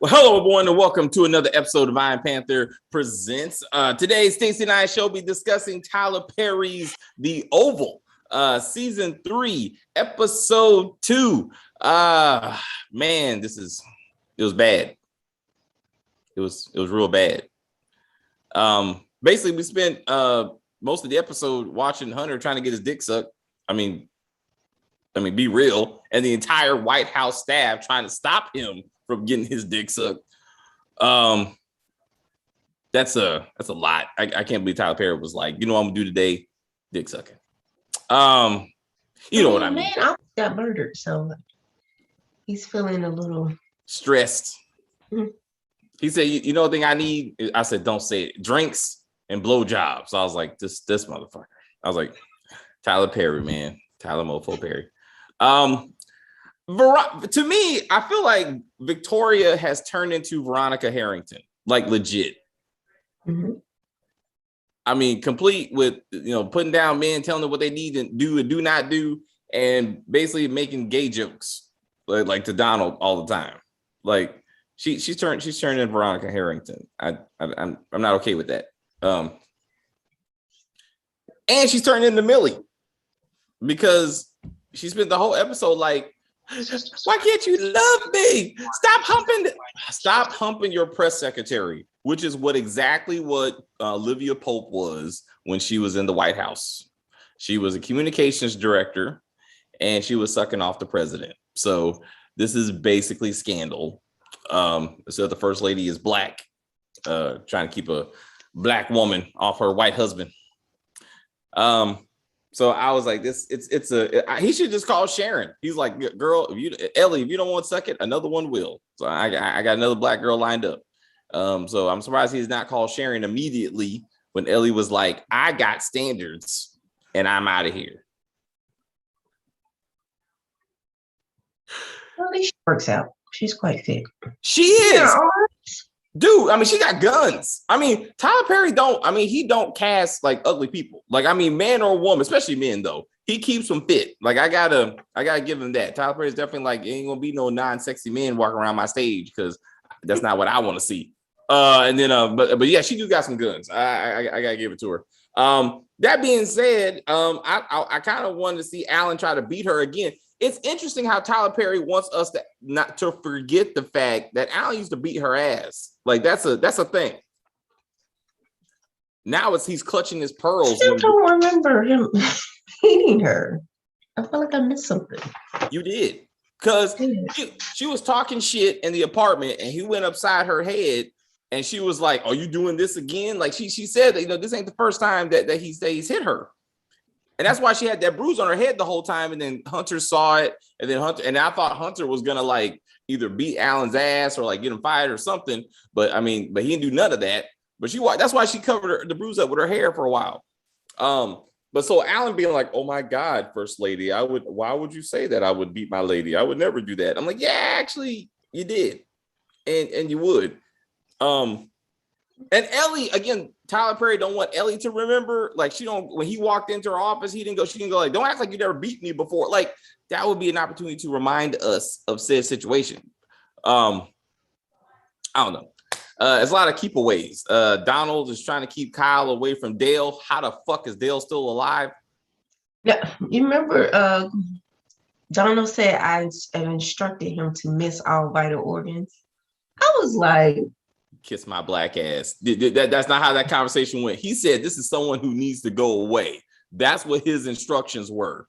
Well, hello, everyone, and welcome to another episode of Iron Panther Presents. Today, Stacey and I shall be discussing Tyler Perry's The Oval, Season 3, Episode 2. Man, it was bad. It was real bad. Basically, we spent most of the episode watching Hunter trying to get his dick sucked. I mean, be real. And the entire White House staff trying to stop him from getting his dick sucked. That's a lot. I can't believe Tyler Perry was like, you know what I'm gonna do today? Dick sucking. You know what I mean. Man, I got murdered, so he's feeling a little stressed. Mm-hmm. He said, you know the thing I need? I said, don't say it. Drinks and blowjobs. So I was like, this motherfucker. I was like, Tyler Perry, man. Tyler Mofo Perry. To me, I feel like Victoria has turned into Veronica Harrington, like legit. Mm-hmm. I mean, complete with, putting down men, telling them what they need to do and do not do, and basically making gay jokes like to Donald all the time. Like she's turned into Veronica Harrington. I'm not okay with that. And she's turned into Millie because she spent the whole episode like, why can't you love me? Stop humping your press secretary, which is exactly what Olivia Pope was when she was in the White House. She was a communications director and she was sucking off the president. So this is basically scandal. So the first lady is black, trying to keep a black woman off her white husband. So I was like, he should just call Sharon. He's like, girl, Ellie, if you don't want to suck it, another one will. So I got another black girl lined up. So I'm surprised he's not called Sharon immediately when Ellie was like, I got standards and I'm out of here. Well, at least she works out. She's quite fit. She is. Yeah. Dude, I mean, she got guns. I mean, Tyler Perry he don't cast like ugly people. Like, I mean, man or woman, especially men though. He keeps them fit. Like, I gotta give him that. Tyler Perry's definitely like, ain't gonna be no non-sexy men walking around my stage because that's not what I want to see. But yeah, she do got some guns. I gotta give it to her. That being said, I kind of wanted to see Alan try to beat her again. It's interesting how Tyler Perry wants us to not to forget the fact that Alan used to beat her ass. Like that's a thing. Now he's clutching his pearls. I don't remember him beating her. I feel like I missed something. You did, because she was talking shit in the apartment, and he went upside her head, and she was like, "Are you doing this again?" Like she said that this ain't the first time that he's hit her. And that's why she had that bruise on her head the whole time. And then Hunter saw it. And then I thought Hunter was going to like either beat Alan's ass or like get him fired or something. But he didn't do none of that. But that's why she covered the bruise up with her hair for a while. But so Alan being like, oh my God, First Lady, why would you say that I would beat my lady? I would never do that. I'm like, yeah, actually you did. And you would. And Ellie, again, Tyler Perry don't want Ellie to remember. Like when he walked into her office, she didn't go like, don't act like you never beat me before. Like that would be an opportunity to remind us of said situation. I don't know. It's a lot of keepaways. Donald is trying to keep Kyle away from Dale. How the fuck is Dale still alive? Yeah, you remember Donald said I instructed him to miss all vital organs. I was like, kiss my black ass. That's not how that conversation went. He said, this is someone who needs to go away. That's what his instructions were.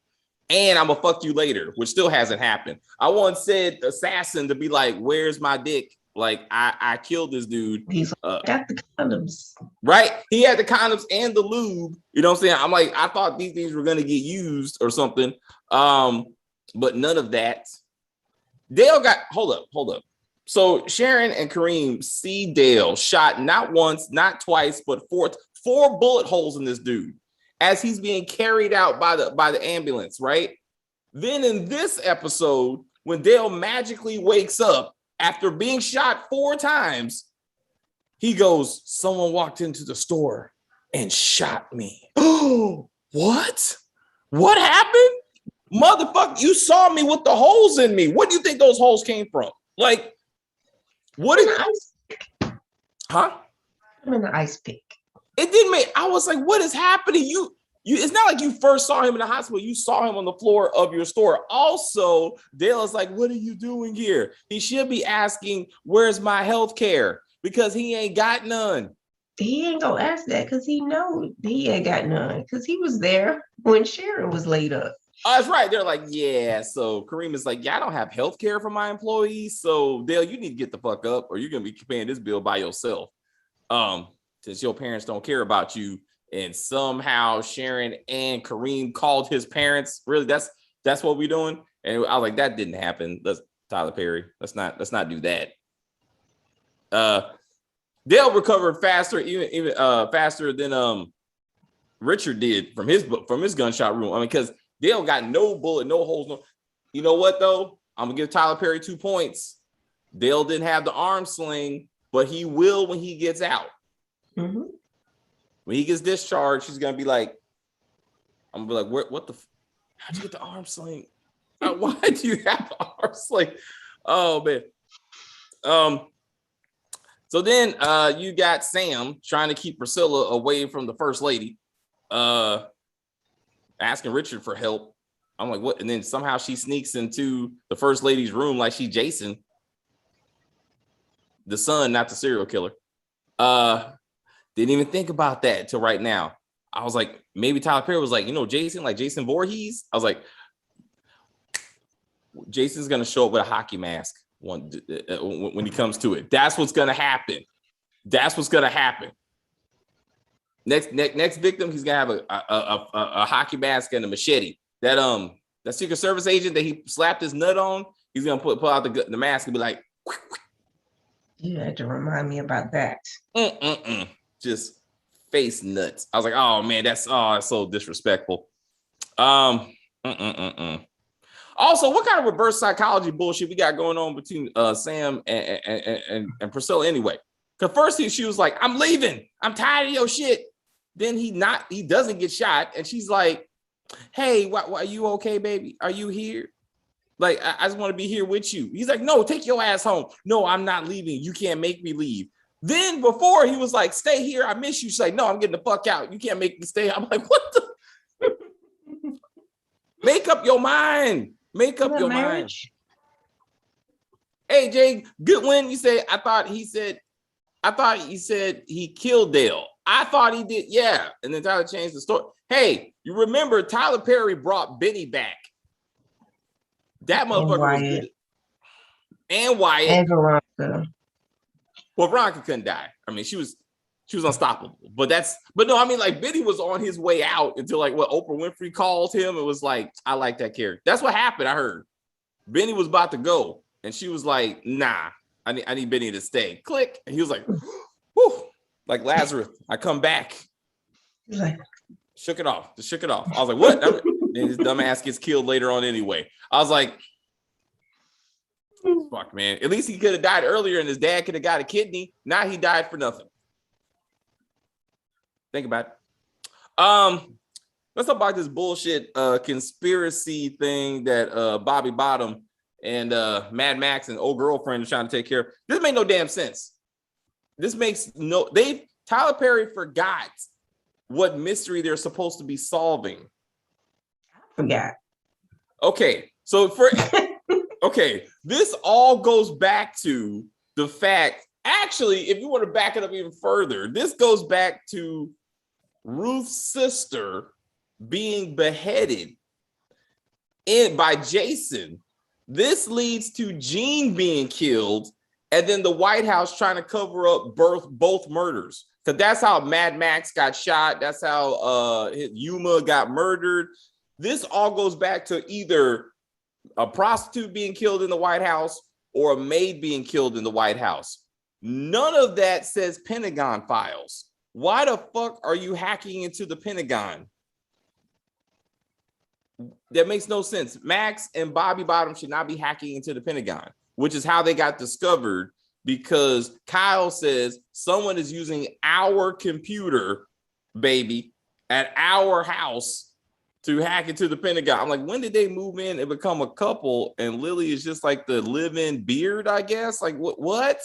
And I'm gonna fuck you later, which still hasn't happened. I once said assassin to be like, where's my dick? Like I killed this dude. He's got the condoms. Right? He had the condoms and the lube. You know what I'm saying? I'm like, I thought these things were gonna get used or something. But none of that. Dale got hold up. So Sharon and Kareem see Dale shot not once, not twice, but four bullet holes in this dude as he's being carried out by the ambulance, right? Then in this episode, when Dale magically wakes up after being shot 4 times, he goes, someone walked into the store and shot me. Oh, what? What happened? Motherfucker, you saw me with the holes in me. What do you think those holes came from? Like, What In is, the ice, huh? I'm in the ice pick. It didn't make, I was like, what is happening? It's not like you first saw him in the hospital. You saw him on the floor of your store. Also, Dale is like, what are you doing here? He should be asking, where's my health care? Because he ain't got none. He ain't gonna ask that because he know he ain't got none because he was there when Sharon was laid up. Oh, that's right. They're like, yeah. So Kareem is like, yeah, I don't have health care for my employees. So Dale, you need to get the fuck up or you're going to be paying this bill by yourself. Since your parents don't care about you. And somehow Sharon and Kareem called his parents. Really, that's what we're doing. And I was like, that didn't happen. That's Tyler Perry. Let's not do that. Dale recovered faster, even faster than Richard did from his gunshot wound. I mean, because Dale got no bullet, no holes. No, you know what though? I'm gonna give Tyler Perry 2 points. Dale didn't have the arm sling, but he will when he gets out. Mm-hmm. When he gets discharged, he's gonna be like, I'm gonna be like, what the? How'd you get the arm sling? Why do you have the arm sling? Oh man. So then you got Sam trying to keep Priscilla away from the first lady, asking Richard for help. I'm like, what? And then somehow she sneaks into the first lady's room like she's Jason, the son, not the serial killer. Didn't even think about that till right now. I was like, maybe Tyler Perry was like, Jason, like Jason Voorhees. I was like, Jason's gonna show up with a hockey mask when he comes to it. That's what's gonna happen. That's what's gonna happen. Next victim, he's gonna have a hockey mask and a machete. That Secret Service agent that he slapped his nut on, he's gonna pull out the mask and be like, You had to remind me about that. Just face nuts. I was like, oh man, that's so disrespectful. Also, what kind of reverse psychology bullshit we got going on between Sam and Priscilla anyway? Because first she was like, I'm leaving. I'm tired of your shit. Then he doesn't get shot. And she's like, hey, why are you okay, baby? Are you here? Like, I just want to be here with you. He's like, no, take your ass home. No, I'm not leaving. You can't make me leave. Then before he was like, stay here. I miss you. She's like, no, I'm getting the fuck out. You can't make me stay. I'm like, what the? Make up your mind. Make up your mind. Hey, Jay Goodwin, you say, I thought he said he killed Dale. I thought he did. Yeah. And then Tyler changed the story. Hey, you remember Tyler Perry brought Benny back. That motherfucker was good. And Wyatt. And Veronica. Well, Veronica couldn't die. I mean, she was unstoppable. But no, I mean, like Benny was on his way out until like what Oprah Winfrey called him. It was like, I like that character. That's what happened. I heard Benny was about to go, and she was like, nah, I need Benny to stay. Click. And he was like, whew, like Lazarus, I come back. Like, shook it off. Just shook it off. I was like, what? Then his dumb ass gets killed later on anyway. I was like, fuck, man. At least he could have died earlier and his dad could have got a kidney. Now he died for nothing. Think about it. Let's talk about this bullshit conspiracy thing that Bobby Bottom and Mad Max and old girlfriend are trying to take care of. This made no damn sense. Tyler Perry forgot what mystery they're supposed to be solving. I forgot. Okay, so this all goes back to the fact, actually, if you want to back it up even further, this goes back to Ruth's sister being beheaded by Jason. This leads to Jean being killed, and then the White House trying to cover up both murders. Because that's how Mad Max got shot. That's how Yuma got murdered. This all goes back to either a prostitute being killed in the White House or a maid being killed in the White House. None of that says Pentagon files. Why the fuck are you hacking into the Pentagon? That makes no sense. Max and Bobby Bottom should not be hacking into the Pentagon, which is how they got discovered, because Kyle says someone is using our computer, baby, at our house to hack into the Pentagon. I'm like, when did they move in and become a couple? And Lily is just like the live-in beard, I guess. Like, what?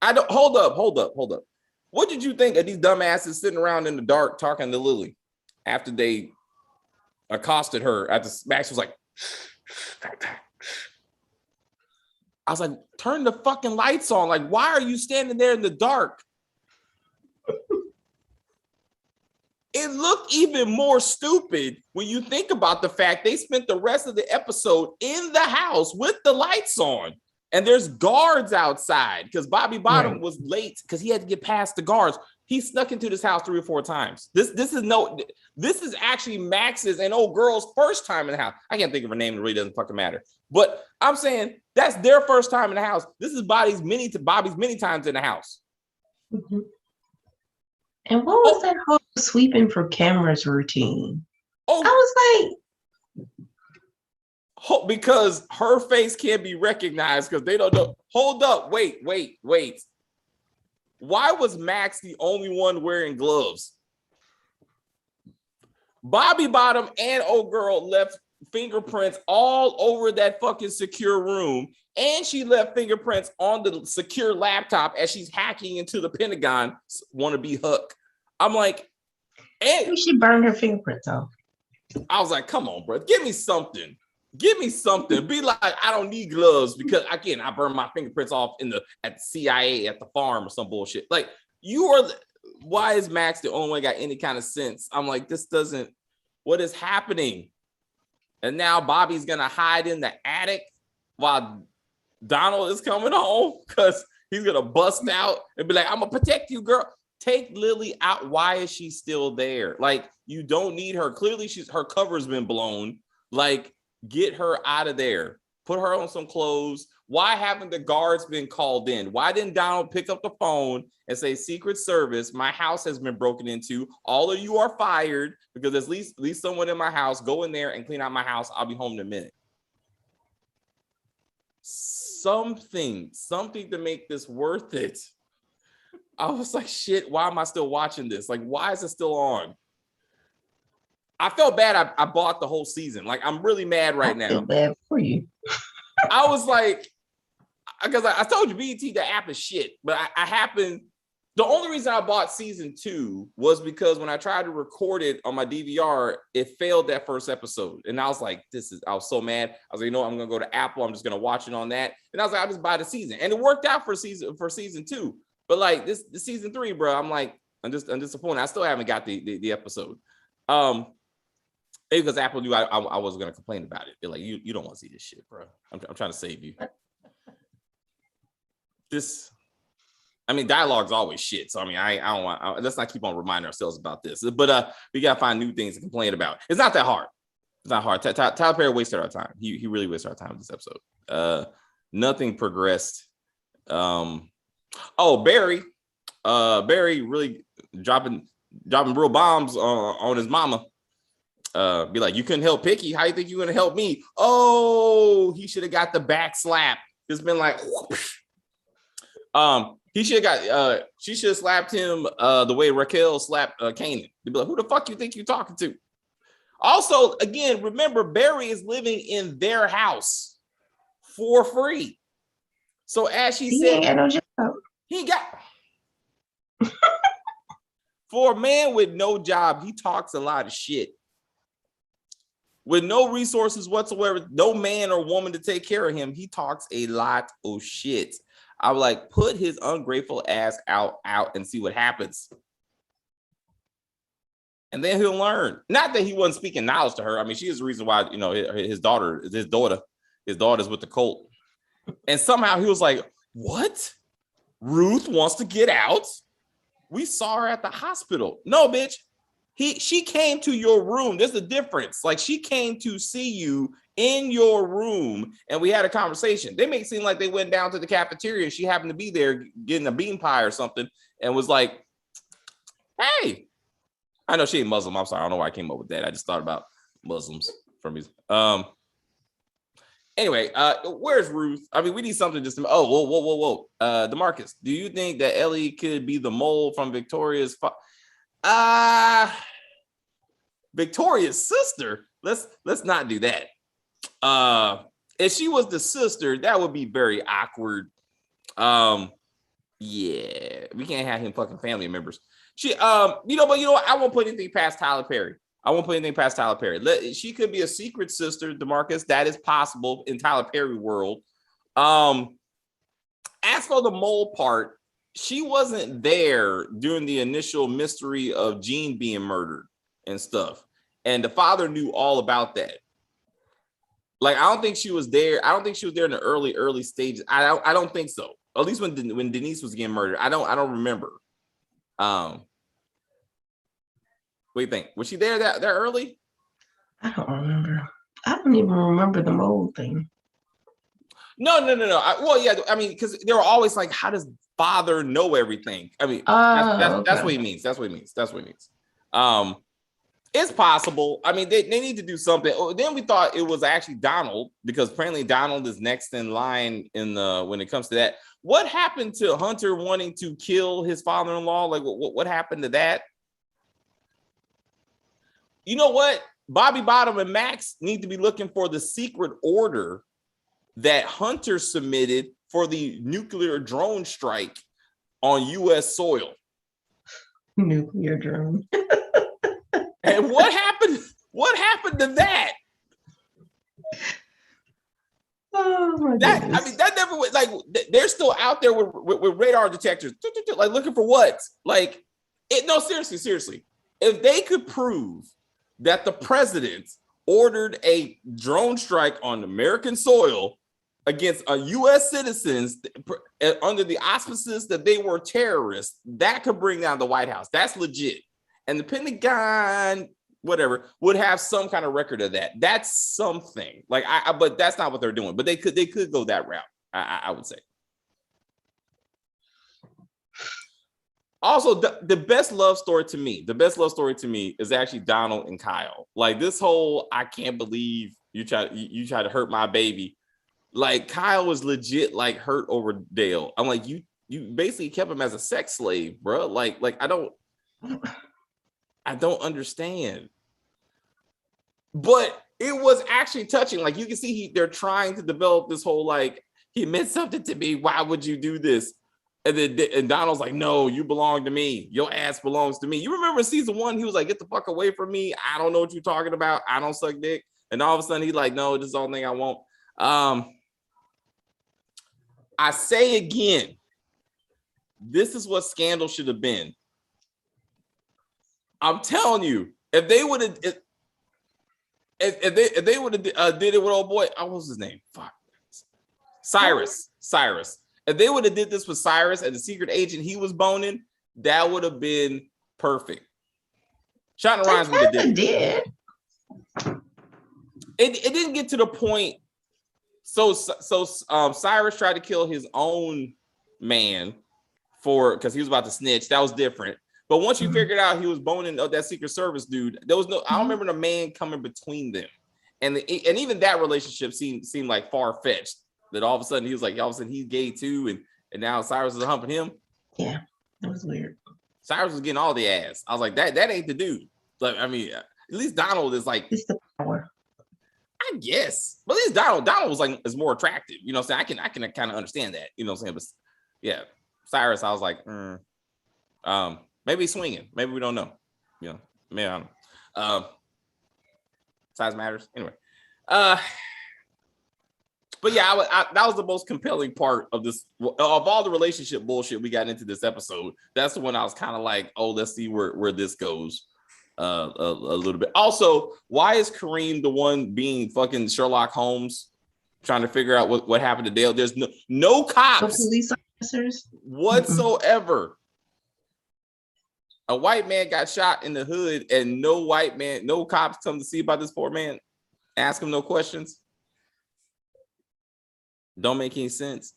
I don't hold up. What did you think of these dumbasses sitting around in the dark talking to Lily after they accosted her? After Max was like, I was like, turn the fucking lights on. Like, why are you standing there in the dark? It looked even more stupid when you think about the fact they spent the rest of the episode in the house with the lights on. And there's guards outside because Bobby Bottom was late because he had to get past the guards. He snuck into this house 3 or 4 times. This is actually Max's and old girl's first time in the house. I can't think of her name. It really doesn't fucking matter. But I'm saying that's their first time in the house. This is Bobby's many times in the house. Mm-hmm. And what was that whole sweeping for cameras routine? I was like, because her face can't be recognized because they don't know. Hold up, wait. Why was Max the only one wearing gloves? Bobby Bottom and old girl left fingerprints all over that fucking secure room, and she left fingerprints on the secure laptop as she's hacking into the Pentagon wannabe Huck. I'm like, and she burned her fingerprints off. I was like, come on, bro, give me something. Be like, I don't need gloves because again, I burned my fingerprints off at the CIA at the farm or some bullshit. Like, why is Max the only one got any kind of sense? I'm like, what is happening? And now Bobby's gonna hide in the attic while Donald is coming home because he's gonna bust out and be like, I'm gonna protect you, girl. Take Lily out. Why is she still there? Like, you don't need her. Clearly, her cover's been blown. Like, get her out of there. Put her on some clothes. Why haven't the guards been called in? Why didn't Donald pick up the phone and say, Secret Service, my house has been broken into. All of you are fired because there's at least someone in my house. Go in there and clean out my house. I'll be home in a minute. Something to make this worth it. I was like, shit, why am I still watching this? Like, why is it still on? I felt bad. I bought the whole season. Like, I'm really mad right now. I feel bad for you. I was like, because I told you, BET, the app is shit. But the only reason I bought season 2 was because when I tried to record it on my DVR, it failed that first episode. And I was like, I was so mad. I was like, I'm going to go to Apple. I'm just going to watch it on that. And I was like, I'll just buy the season. And it worked out for season 2. But like this season 3, bro, I'm like, I'm disappointed. I still haven't got the episode. Maybe because Apple knew I was gonna complain about it. They're like, you don't want to see this shit, bro. I'm trying to save you. Dialogue's always shit. So I don't want. Let's not keep on reminding ourselves about this. But we gotta find new things to complain about. It's not that hard. It's not hard. Tyler Perry wasted our time. He really wasted our time with this episode. Nothing progressed. Barry really dropping real bombs on his mama. Be like, you couldn't help Picky. How you think you're gonna help me? Oh, he should have got the back slap. It's been like, whoosh. He should have got. She should have slapped him the way Raquel slapped Kanan. They'd be like, who the fuck you think you're talking to? Also, again, remember, Barry is living in their house for free. So as she said, he got for a man with no job, he talks a lot of shit. With no resources whatsoever, no man or woman to take care of him, he talks a lot of shit. I would like, put his ungrateful ass out and see what happens. And then he'll learn. Not that he wasn't speaking knowledge to her. I mean, she is the reason why, his daughter is with the cult. And somehow he was like, what? Ruth wants to get out? We saw her at the hospital. No, bitch. She came to your room. There's a difference. Like, she came to see you in your room and we had a conversation. They make it seem like they went down to the cafeteria and she happened to be there getting a bean pie or something and was like, hey, I know she ain't Muslim. I'm sorry. I don't know why I came up with that. I just thought about Muslims for me. Anyway, where's Ruth? I mean, we need something just to, whoa. DeMarcus, do you think that Ellie could be the mole from Victoria's Victoria's sister? Let's not do that. If she was the sister, that would be very awkward. Yeah, we can't have him fucking family members. She, but I won't put anything past Tyler Perry. She could be a secret sister, DeMarcus. That is possible in Tyler Perry world. As for the mole part, she wasn't there during the initial mystery of Gene being murdered and stuff. And the father knew all about that. Like, I don't think she was there. I don't think she was there in the early stages. I don't think so. At least when Denise was getting murdered. I don't remember. What do you think? Was she there that early? I don't remember. I don't even remember the mole thing. No. I mean, because they were always like, how does father know everything? I mean, that's what he means. That's what he means. It's possible. I mean, they need to do something. Then we thought it was actually Donald, because apparently Donald is next in line when it comes to that. What happened to Hunter wanting to kill his father-in-law? Like, what happened to that? You know what? Bobby Bottom and Max need to be looking for the secret order that Hunter submitted for the nuclear drone strike on U.S. soil. Nuclear drone. And what happened? What happened to that? Oh my goodness. I mean, that never went. Like, they're still out there with radar detectors, like looking for what? Like, no, seriously. If they could prove that the president ordered a drone strike on American soil against U.S. citizens under the auspices that they were terrorists, that could bring down the White House. That's legit. And the Pentagon, whatever, would have some kind of record of that. That's something. Like, but that's not what they're doing. But they could go that route, I would say. Also, the best love story to me is actually Donald and Kyle. Like, this whole, I can't believe you try to hurt my baby. Like, Kyle was legit like hurt over Dale. I'm like, you basically kept him as a sex slave, bro. Like I don't understand. But it was actually touching. Like, you can see they're trying to develop this whole, like, he meant something to me. Why would you do this? And Donald's like, no, you belong to me. Your ass belongs to me. You remember season 1, he was like, get the fuck away from me. I don't know what you're talking about. I don't suck dick. And all of a sudden he's like, no, this is the only thing I want. I say again, this is what Scandal should have been. I'm telling you, if they would have, if they would have did it with old boy, what was his name? Fuck, Cyrus. If they would have did this with Cyrus and the secret agent he was boning, that would have been perfect. Shonda Rhimes would have did it. It didn't get to the point. So Cyrus tried to kill his own man because he was about to snitch. That was different. But once you figured out he was boning that Secret Service dude, there was no. I don't remember the man coming between them, and even that relationship seemed like far fetched. That all of a sudden he was like, all of a sudden he's gay too, and now Cyrus is humping him. Yeah, that was weird. Cyrus was getting all the ass. I was like, that ain't the dude. Like, I mean, at least Donald is like, it's the power. I guess, but at least Donald was like, is more attractive. You know what I'm saying? I can kind of understand that. You know what I'm saying? But yeah, Cyrus, I was like, maybe swinging. Maybe we don't know. You know, maybe I don't know. Size matters. Anyway. But yeah, that was the most compelling part of this. Of all the relationship bullshit we got into this episode, that's the one I was kind of like, oh, let's see where this goes a little bit. Also, why is Kareem the one being fucking Sherlock Holmes, trying to figure out what happened to Dale? There's no cops, no police officers whatsoever. A white man got shot in the hood, and no cops come to see about this poor man. Ask him no questions. Don't make any sense.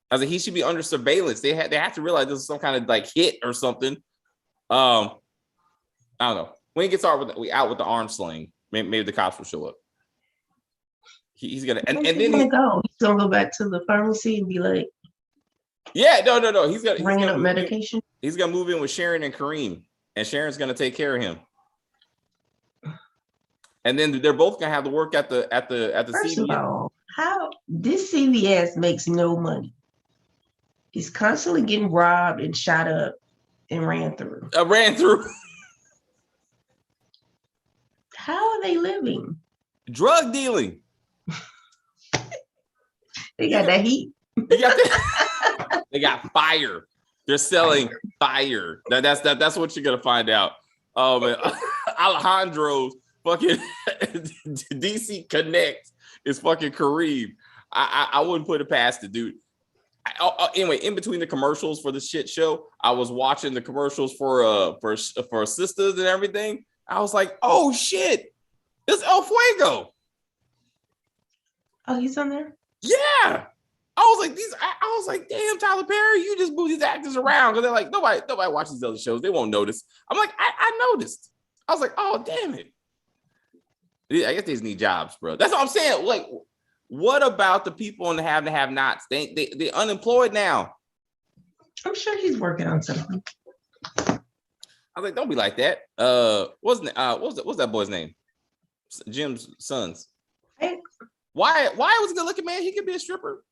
I was like, he should be under surveillance. They have to realize this is some kind of like hit or something. I don't know. When he gets out with the arm sling, maybe the cops will show up. He's gonna and then he's gonna go back to the pharmacy and be like, yeah, no. He's bringing up medication. He's gonna move in with Sharon and Kareem, and Sharon's gonna take care of him. And then they're both gonna have to work at the First CVS. of all, how this CVS makes no money. He's constantly getting robbed and shot up and ran through. Ran through. How are they living? Drug dealing. They got that heat. You got that? They got fire. They're selling fire. That's what you're gonna find out. Man, Alejandro's fucking DC Connect is fucking Kareem. I wouldn't put it past the dude. Anyway, in between the commercials for the shit show, I was watching the commercials for Sisters and everything. I was like, oh shit, it's El Fuego. Oh, he's on there? Yeah. I was like, damn, Tyler Perry, you just move these actors around because they're like, nobody watches these other shows. They won't notice. I'm like, I noticed. I was like, oh, damn it. I guess they just need jobs, bro. That's what I'm saying. Like, what about the people in the have and have nots? They're unemployed now. I'm sure he's working on something. I was like, don't be like that. What's that boy's name? Jim's sons. Hey. Why was a good looking man? He could be a stripper.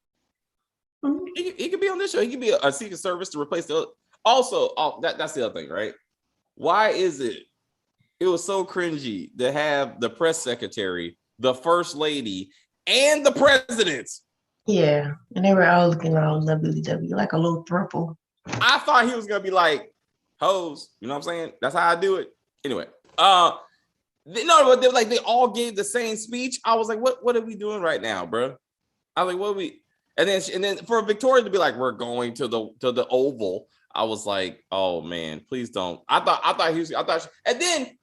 Mm-hmm. He could be on this show. He could be a Secret Service to replace the other. Also, that's the other thing, right? Why is it was so cringy to have the press secretary, the first lady, and the president? Yeah, and they were all looking all lovely, like a little throuple. I thought he was gonna be like hoes. You know what I'm saying? That's how I do it. Anyway, but they all gave the same speech. I was like, what are we doing right now, bro? I was like, what are we? And then for Victoria to be like, we're going to the Oval. I was like, oh man, please don't. I thought, and then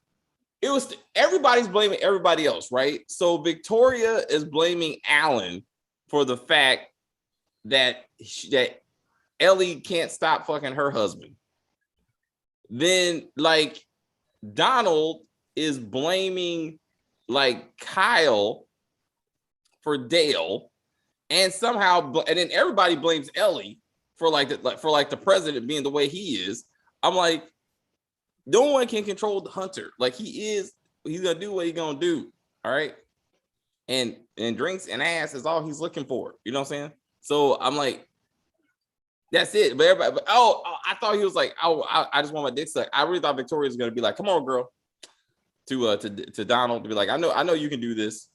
it was everybody's blaming everybody else, right? So Victoria is blaming Alan for the fact that Ellie can't stop fucking her husband. Then like Donald is blaming like Kyle for Dale. And somehow, and then everybody blames Ellie for the president being the way he is. I'm like, no one can control the Hunter. Like he's gonna do what he's gonna do. All right. And drinks and ass is all he's looking for. You know what I'm saying? So I'm like, that's it. But everybody, I thought he was like, I just want my dick sucked. I really thought Victoria was gonna be like, come on, girl, to Donald to be like, I know you can do this.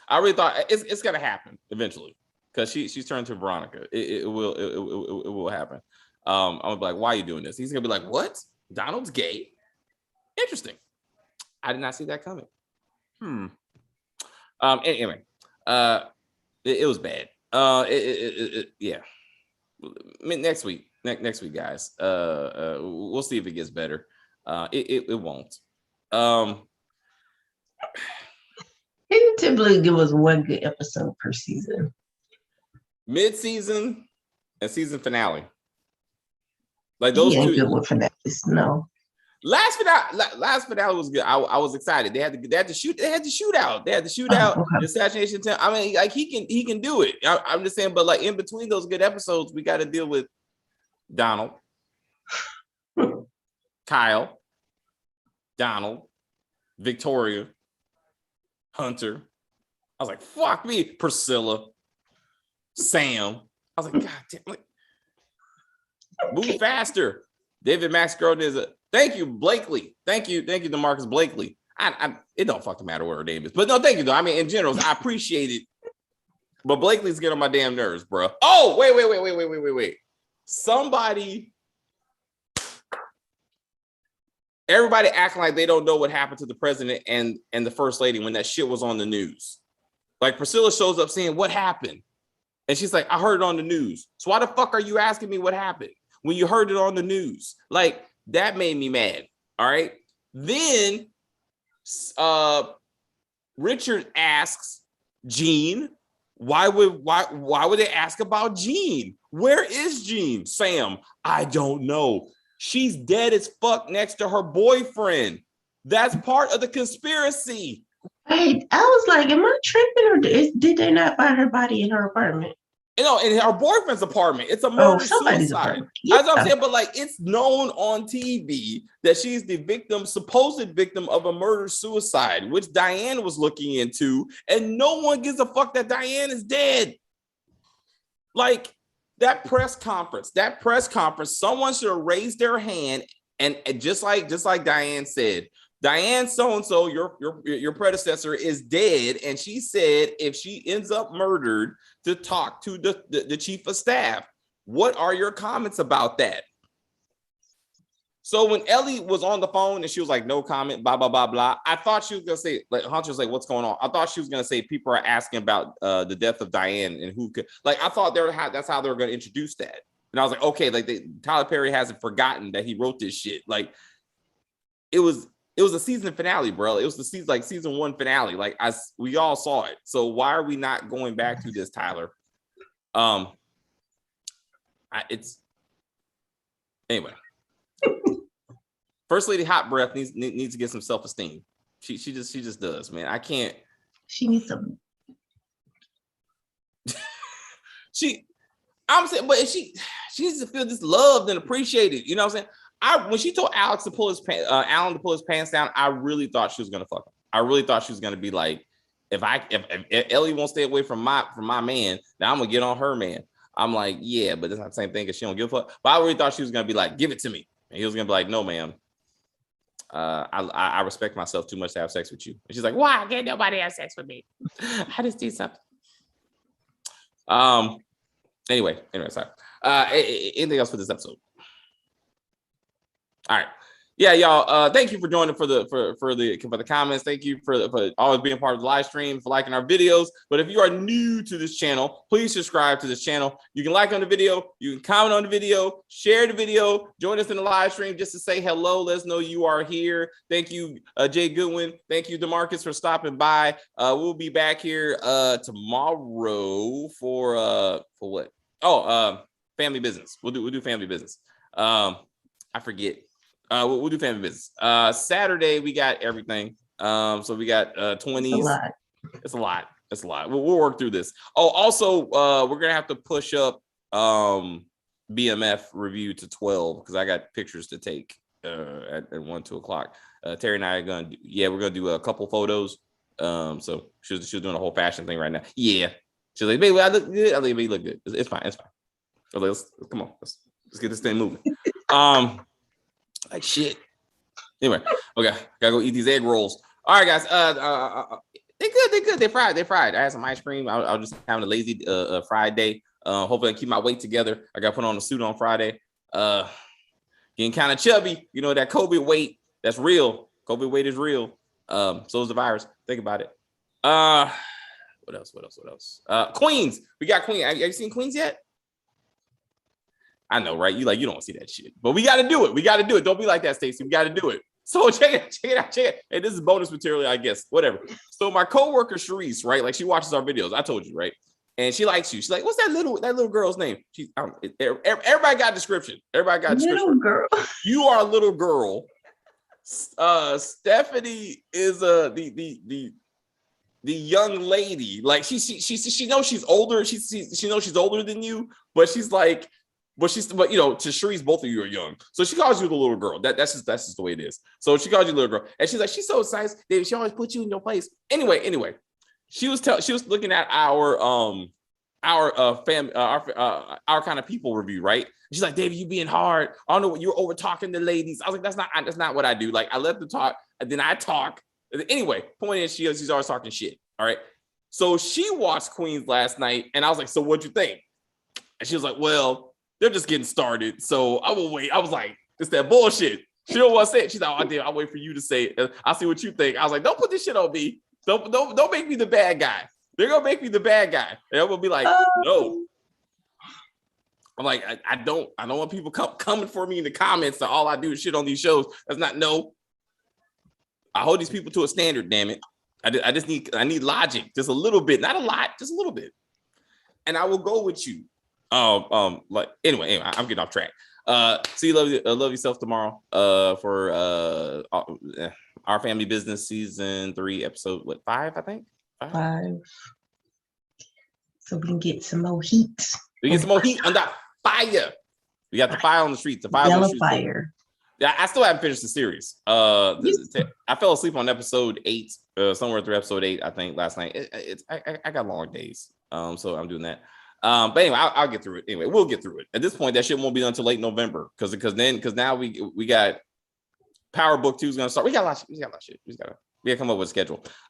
I really thought it's gonna happen eventually because she's turned to Veronica. It will happen. I'm gonna be like, why are you doing this? He's gonna be like, what? Donald's gay? Interesting. I did not see that coming. Anyway, it was bad. Yeah. Next week, guys. We'll see if it gets better. It won't. They typically give us one good episode per season. Mid-season and season finale. Like those two. Good one finales, no. Last finale was good. I was excited. They had the shootout. The assassination attempt. I mean, like he can do it. I'm just saying, but like in between those good episodes, we got to deal with Donald, Kyle, Donald, Victoria, Hunter. I was like, fuck me, Priscilla, Sam. I was like, God damn, like, move faster. David Max Groden is a thank you, Blakely. Thank you, DeMarcus Blakely. It don't fucking matter what her name is, but no, thank you though. I mean, in general, I appreciate it. But Blakely's getting on my damn nerves, bro. Oh, wait. Somebody. Everybody acting like they don't know what happened to the president and the first lady when that shit was on the news. Like Priscilla shows up saying, what happened? And she's like, I heard it on the news. So why the fuck are you asking me what happened when you heard it on the news? Like that made me mad. All right. Then Richard asks Jean, why would they ask about Jean? Where is Jean? Sam, I don't know. She's dead as fuck next to her boyfriend. That's part of the conspiracy. Hey, I was like, am I tripping or did they not find her body in her apartment? You know, in her boyfriend's apartment. It's a murder suicide. Yeah. That's what I'm saying, but like it's known on TV that she's the supposed victim of a murder suicide, which Diane was looking into, and no one gives a fuck that Diane is dead. Like, that press conference, someone should have raised their hand and just like Diane said, Diane so-and-so, your predecessor is dead, and she said if she ends up murdered to talk to the chief of staff. What are your comments about that? So when Ellie was on the phone and she was like, no comment, blah, blah, blah, blah, I thought she was going to say, like, Hunter's like, what's going on? I thought she was going to say people are asking about the death of Diane and who could, like, I thought that's how they were going to introduce that. And I was like, okay, like Tyler Perry hasn't forgotten that he wrote this shit. Like, it was a season finale, bro. It was the season 1 finale. Like, we all saw it. So why are we not going back to this, Tyler? Anyway. First Lady Hot Breath needs to get some self-esteem. She just does, man. I can't. She needs some. I'm saying, but she needs to feel just loved and appreciated. You know what I'm saying? When she told Alex to pull his Alan to pull his pants down, I really thought she was gonna fuck him. I really thought she was gonna be like, if Ellie won't stay away from my man, now I'm gonna get on her man. I'm like, yeah, but that's not the same thing because she don't give a fuck. But I really thought she was gonna be like, give it to me, and he was gonna be like, no, ma'am. I respect myself too much to have sex with you. And she's like, why can't nobody have sex with me? I just do something. Anyway, sorry. Anything else for this episode? All right. Yeah, y'all. Thank you for joining for the comments. Thank you for always being part of the live stream, for liking our videos. But if you are new to this channel, please subscribe to this channel. You can like on the video, you can comment on the video, share the video, join us in the live stream just to say hello. Let us know you are here. Thank you, Jay Goodwin. Thank you, DeMarcus, for stopping by. We'll be back here tomorrow for what? Oh, family business. We'll do family business. I forget. We'll do family business. Saturday we got everything. So we got 20s. It's a lot. We'll work through this. Oh, also, we're gonna have to push up BMF review to 12 because I got pictures to take at 1-2 o'clock. Terry and I are we're gonna do a couple photos. So she's doing a whole fashion thing right now. Yeah, she's like, baby, I look good. I like, baby, look good. It's fine. So let's come on. Let's get this thing moving. Like shit. Anyway, okay, gotta go eat these egg rolls. All right, guys. They're good. They're fried. I had some ice cream. I was just having a lazy Friday. Hopefully I keep my weight together. I got put on a suit on Friday. Getting kind of chubby. You know that COVID weight. That's real. COVID weight is real. So is the virus. Think about it. What else? Queens. We got Queens. Have you seen Queens yet? I know, right? You don't see that shit, but we got to do it. Don't be like that, Stacey. We got to do it. So check it out. Hey, this is bonus material, I guess. Whatever. So my coworker Sharice, right? Like she watches our videos. I told you, right? And she likes you. She's like, "What's that little girl's name?" Everybody got a description. Little girl. You are a little girl. Stephanie is the young lady. Like she knows she's older. She knows she's older than you, but she's like. But to Sharice, both of you are young. So she calls you the little girl. That's just the way it is. So she calls you little girl. And she's like, she's so excited, David. She always puts you in your place. Anyway, she was looking at our kind of people review, right? She's like, David, you being hard. I don't know what you're over talking to ladies. I was like, that's not what I do. Like I let them talk, and then I talk. Anyway, point is she's always talking shit. All right. So she watched Queens last night, and I was like, so what'd you think? And she was like, well, they're just getting started, so I will wait. I was like, it's that bullshit. She don't want to say it. She's like, oh, damn, I'll wait for you to say it. I'll see what you think. I was like, don't put this shit on me. Don't make me the bad guy. They're gonna make me the bad guy. And I'm gonna be like, no. I'm like, I don't want people coming for me in the comments that all I do is shit on these shows. That's not no. I hold these people to a standard, damn it. I need logic, just a little bit, not a lot, just a little bit. And I will go with you. Anyway, I'm getting off track. See, love yourself tomorrow. For Our Family Business season 3, episode 5, I think. 5. So we can get some more heat. We get some more heat on that fire. We got the fire on the streets. The fire on the streets. Fire. Yeah, I still haven't finished the series. I fell asleep on episode 8, somewhere through episode 8, I think, last night. I got long days. So I'm doing that. But anyway, I'll get through it. Anyway, we'll get through it. At this point, that shit won't be done until late November because now we got Power Book 2 is gonna start. We got a lot of shit. We gotta come up with a schedule.